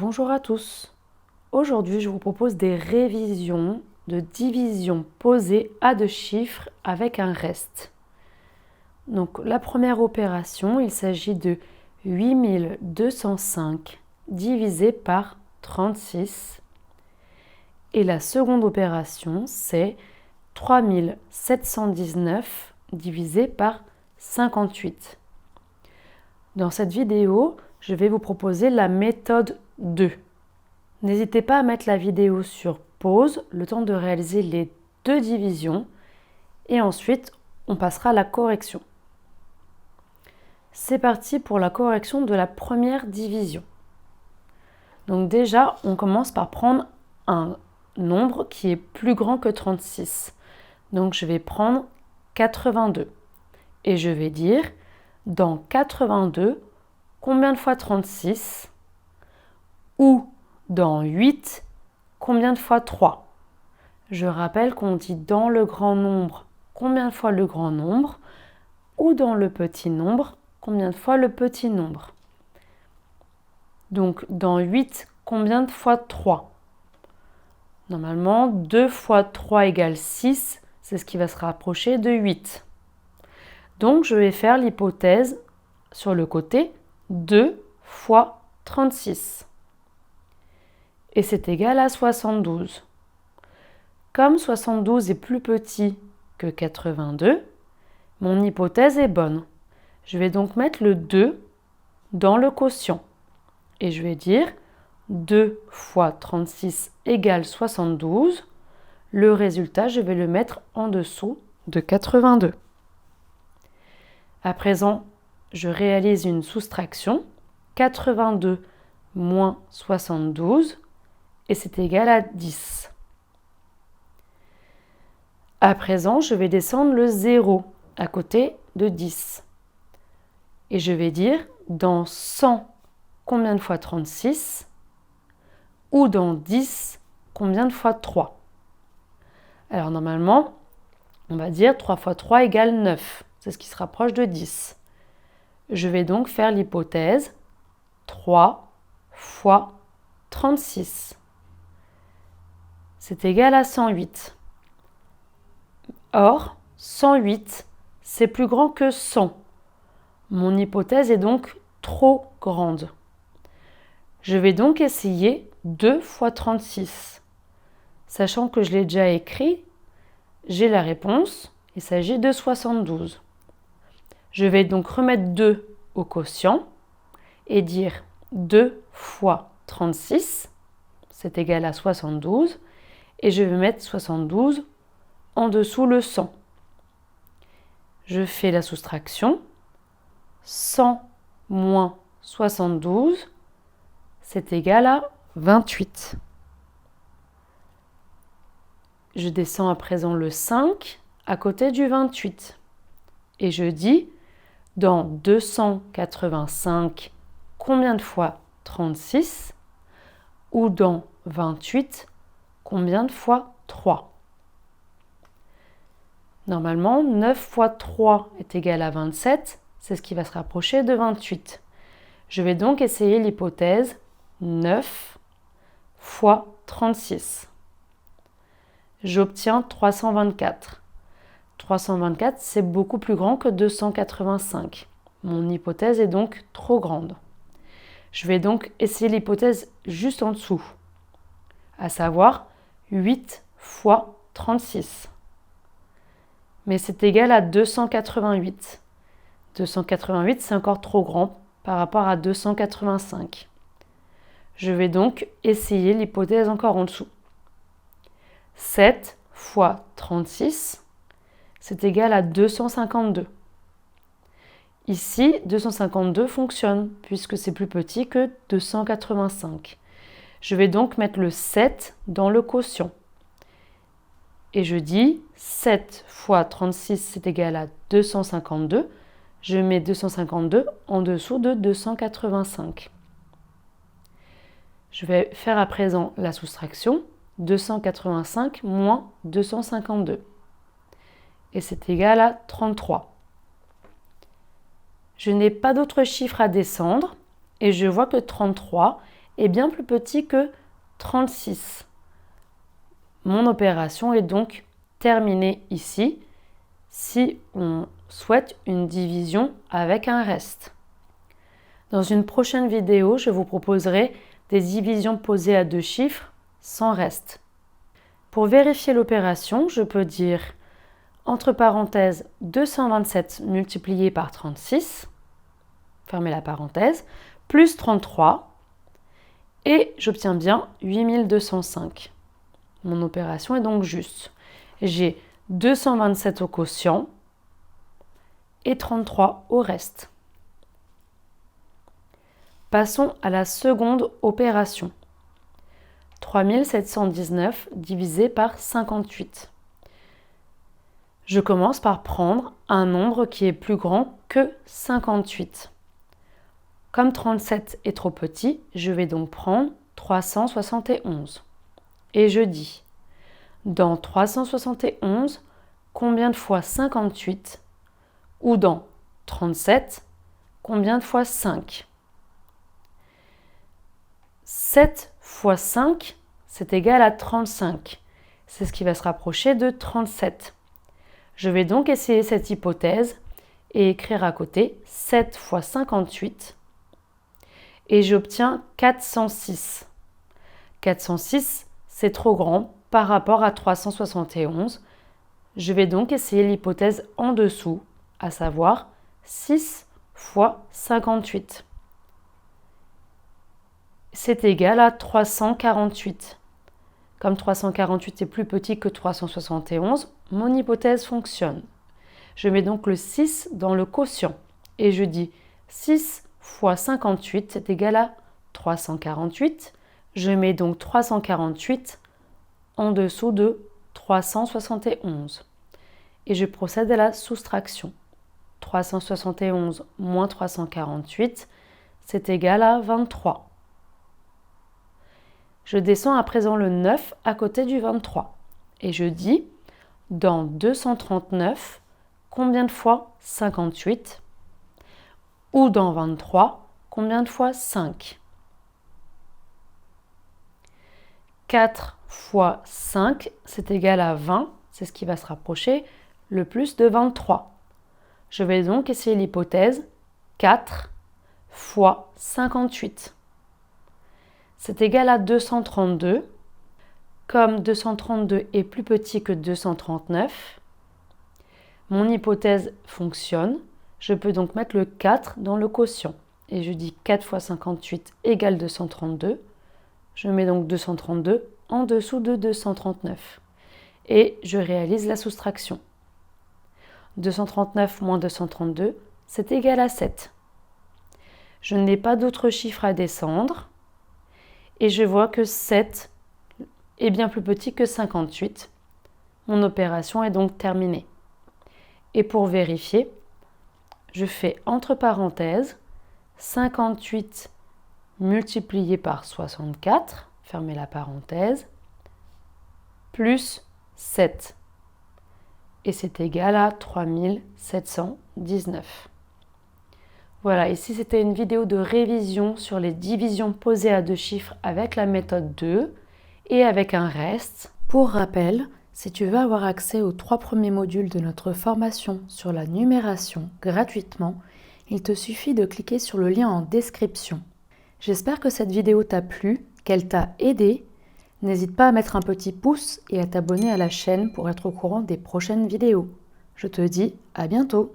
Bonjour à tous. Aujourd'hui, je vous propose des révisions de division posée à deux chiffres avec un reste. Donc, la première opération, il s'agit de 8205 divisé par 36. Et la seconde opération, c'est 3719 divisé par 58. Dans cette vidéo, je vais vous proposer la méthode 2. N'hésitez pas à mettre la vidéo sur pause, le temps de réaliser les deux divisions, et ensuite on passera à la correction. C'est parti pour la correction de la première division. Donc déjà, on commence par prendre un nombre qui est plus grand que 36. Donc je vais prendre 82. Et je vais dire, dans 82, combien de fois 36 ? Ou dans 8, combien de fois 3 ? Je rappelle qu'on dit dans le grand nombre, combien de fois le grand nombre ? Ou dans le petit nombre, combien de fois le petit nombre ? Donc dans 8, combien de fois 3 ? Normalement, 2 fois 3 égale 6, c'est ce qui va se rapprocher de 8. Donc je vais faire l'hypothèse sur le côté 2 fois 36. Et c'est égal à 72. Comme 72 est plus petit que 82, mon hypothèse est bonne. Je vais donc mettre le 2 dans le quotient. Et je vais dire 2 fois 36 égale 72. Le résultat, je vais le mettre en dessous de 82. À présent, je réalise une soustraction. 82 moins 72, et c'est égal à 10. À présent, je vais descendre le 0 à côté de 10. Et je vais dire, dans 100, combien de fois 36 ? Ou dans 10, combien de fois 3 ? Alors normalement, on va dire 3 fois 3 égale 9. C'est ce qui se rapproche de 10. Je vais donc faire l'hypothèse 3 fois 36. C'est égal à 108. Or, 108, c'est plus grand que 100. Mon hypothèse est donc trop grande. Je vais donc essayer 2 fois 36. Sachant que je l'ai déjà écrit, j'ai la réponse. Il s'agit de 72. Je vais donc remettre 2 au quotient et dire 2 fois 36, c'est égal à 72. Et je vais mettre 72 en dessous le 100. Je fais la soustraction. 100 moins 72, c'est égal à 28. Je descends à présent le 5 à côté du 28. Et je dis, dans 285, combien de fois 36 ? Ou dans 28, combien de fois 3 ? Normalement, 9 fois 3 est égal à 27, c'est ce qui va se rapprocher de 28. Je vais donc essayer l'hypothèse 9 fois 36. J'obtiens 324. 324, c'est beaucoup plus grand que 285. Mon hypothèse est donc trop grande. Je vais donc essayer l'hypothèse juste en dessous, à savoir 8 fois 36. Mais c'est égal à 288. 288, c'est encore trop grand par rapport à 285. Je vais donc essayer l'hypothèse encore en dessous. 7 fois 36, c'est égal à 252. Ici, 252 fonctionne puisque c'est plus petit que 285. Je vais donc mettre le 7 dans le quotient. Et je dis 7 fois 36, c'est égal à 252. Je mets 252 en dessous de 285. Je vais faire à présent la soustraction. 285 moins 252. Et c'est égal à 33. Je n'ai pas d'autres chiffres à descendre et je vois que 33 est bien plus petit que 36. Mon opération est donc terminée ici si on souhaite une division avec un reste. Dans une prochaine vidéo, je vous proposerai des divisions posées à 2 chiffres sans reste. Pour vérifier l'opération, je peux dire entre parenthèses 227 multiplié par 36, fermez la parenthèse, plus 33, et j'obtiens bien 8205. Mon opération est donc juste. J'ai 227 au quotient et 33 au reste. Passons à la seconde opération. 3719 divisé par 58. Je commence par prendre un nombre qui est plus grand que 58. Comme 37 est trop petit, je vais donc prendre 371. Et je dis, dans 371, combien de fois 58? Ou dans 37, combien de fois 5? 7 fois 5, c'est égal à 35. C'est ce qui va se rapprocher de 37. Je vais donc essayer cette hypothèse et écrire à côté 7 fois 58 et j'obtiens 406. 406, c'est trop grand par rapport à 371. Je vais donc essayer l'hypothèse en dessous, à savoir 6 fois 58. C'est égal à 348. Comme 348 est plus petit que 371, mon hypothèse fonctionne. Je mets donc le 6 dans le quotient et je dis 6 fois 58, c'est égal à 348. Je mets donc 348 en dessous de 371 et je procède à la soustraction. 371 moins 348, c'est égal à 23. Je descends à présent le 9 à côté du 23 et je dis, dans 239, combien de fois 58? Ou dans 23, combien de fois 5? 4 fois 5, c'est égal à 20, c'est ce qui va se rapprocher le plus de 23. Je vais donc essayer l'hypothèse 4 fois 58. C'est égal à 232. Comme 232 est plus petit que 239, mon hypothèse fonctionne. Je peux donc mettre le 4 dans le quotient. Et je dis 4 fois 58 égale 232. Je mets donc 232 en dessous de 239. Et je réalise la soustraction. 239 moins 232, c'est égal à 7. Je n'ai pas d'autres chiffres à descendre. Et je vois que 7 est bien plus petit que 58. Mon opération est donc terminée. Et pour vérifier, je fais entre parenthèses 58 multiplié par 64, fermez la parenthèse, plus 7. Et c'est égal à 3719. Voilà, ici c'était une vidéo de révision sur les divisions posées à 2 chiffres avec la méthode 2 et avec un reste. Pour rappel, si tu veux avoir accès aux 3 premiers modules de notre formation sur la numération gratuitement, il te suffit de cliquer sur le lien en description. J'espère que cette vidéo t'a plu, qu'elle t'a aidé. N'hésite pas à mettre un petit pouce et à t'abonner à la chaîne pour être au courant des prochaines vidéos. Je te dis à bientôt!